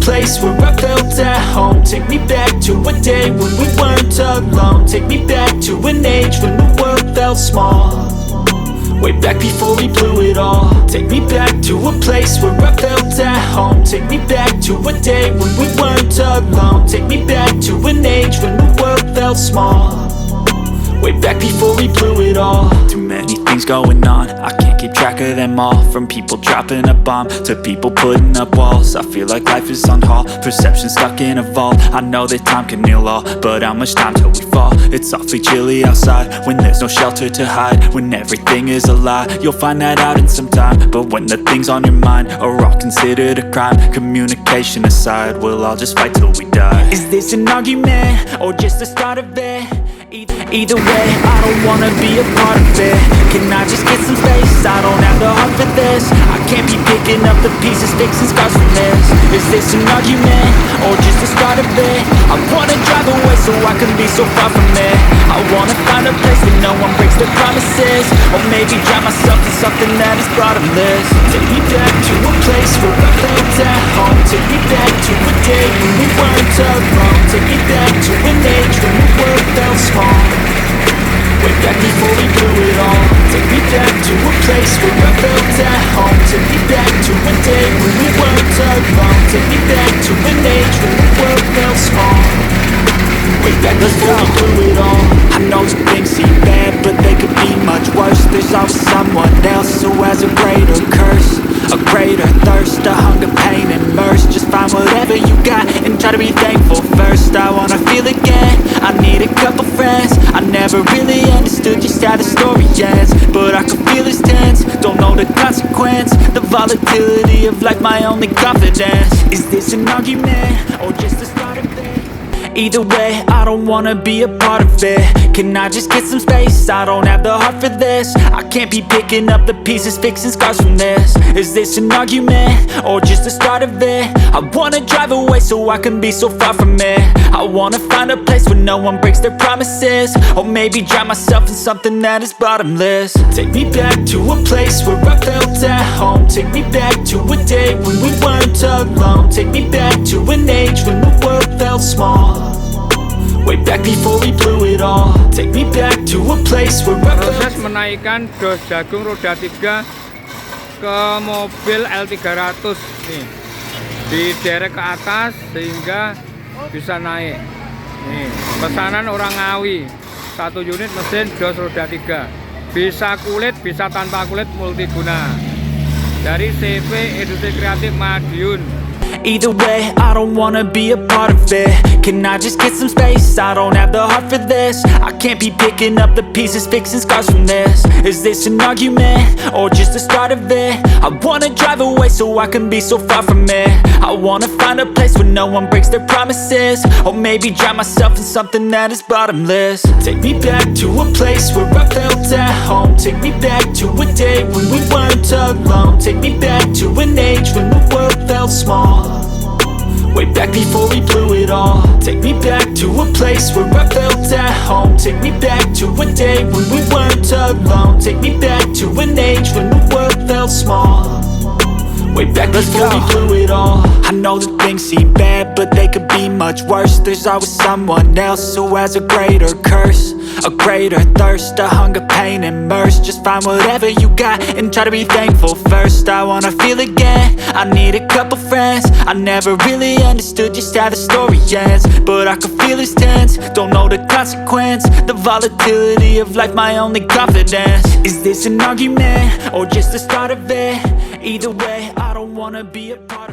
place where I felt at home. Take me back to a day when we weren't alone. Take me back to an age when the world felt small. Way back before we blew it all. Take me back to a place where I felt at home. Take me back to a day when we weren't alone. Take me back to an age when the world felt small. Way back before we blew it all. Too many things going on, I can't keep track of them all. From people dropping a bomb to people putting up walls. I feel like life is on hold, perception stuck in a vault. I know that time can heal all, but how much time till we fall? It's awfully chilly outside when there's no shelter to hide. When everything is a lie, you'll find that out in some time. But when the things on your mind are all considered a crime, communication aside, we'll all just fight till we die. Is this an argument or just the start of it? Either way, I don't wanna be a part of it. Can I just get some space? I don't have the heart for this. I can't be picking up the pieces, fixing scars from this. Is this an argument or just the start of it? I wanna drive away so I can be so far from it. I wanna find a place where no one breaks their promises. Or maybe drown myself in something that is bottomless. Take me back to a place where I felt at home. Take me back to a day when we weren't alone. Take me back to an age when the world felt small. Way back before we blew it all. Take me back to a place where I felt at home. Take me back to a day when we weren't alone. Take me back to an age when the world felt small. Way back before we blew it all. I know some things seem bad, but they could be much worse. There's always someone else who has a greater curse, a greater thirst, a hunger, pain, and mercy. Just find whatever you got and try to be thankful first. I wanna feel again, I need a couple friends. I never really understood just how the story ends, but I can feel it's tense, don't know the consequence. The volatility of life, my only confidence. Is this an argument or just the start of it? Either way, I don't wanna be a part of it. Can I just get some space? I don't have the heart for this. I can't be picking up the pieces, fixing scars from this. Is this an argument or just the start of it? I wanna drive away so I can be so far from it. I wanna find a place where no one breaks their promises. Or maybe drown myself in something that is bottomless. Take me back to a place where I felt at home. Take me back to a day when we weren't alone. Take me back to an age when the world felt small. Way back before we blew it all. Take me back to a place where I proses menaikkan dos jagung roda 3 ke mobil L300 nih, diderek ke atas sehingga bisa naik. Nih, pesanan orang Ngawi, 1 unit mesin dos roda 3, bisa kulit, bisa tanpa kulit, multiguna, dari CV Industri Kreatif Madiun. Either way, I don't wanna be a part of it. Can I just get some space? I don't have the heart for this. I can't be picking up the pieces, fixing scars from this. Is this an argument or just the start of it? I wanna drive away so I can be so far from it. I wanna find a place where no one breaks their promises. Or maybe drown myself in something that is bottomless. Take me back to a place where I felt at home. Take me back to a day when we weren't alone. Take me back to an age when the world felt small. Way back before we blew it all. Take me back to a place where I felt at home. Take me back to a day when we weren't alone. Take me back to an age when the world felt small. Way back before we blew it all. I know that things seem bad, but they could be much worse. There's always someone else who has a greater curse, a greater thirst, a hunger, pain, and mercy. Just find whatever you got and try to be thankful first. I wanna feel again, I need a couple friends. I never really understood just how the story ends, but I can feel it's tense, don't know the consequence. The volatility of life, my only confidence. Is this an argument or just the start of it? Either way, I don't wanna be a part of it.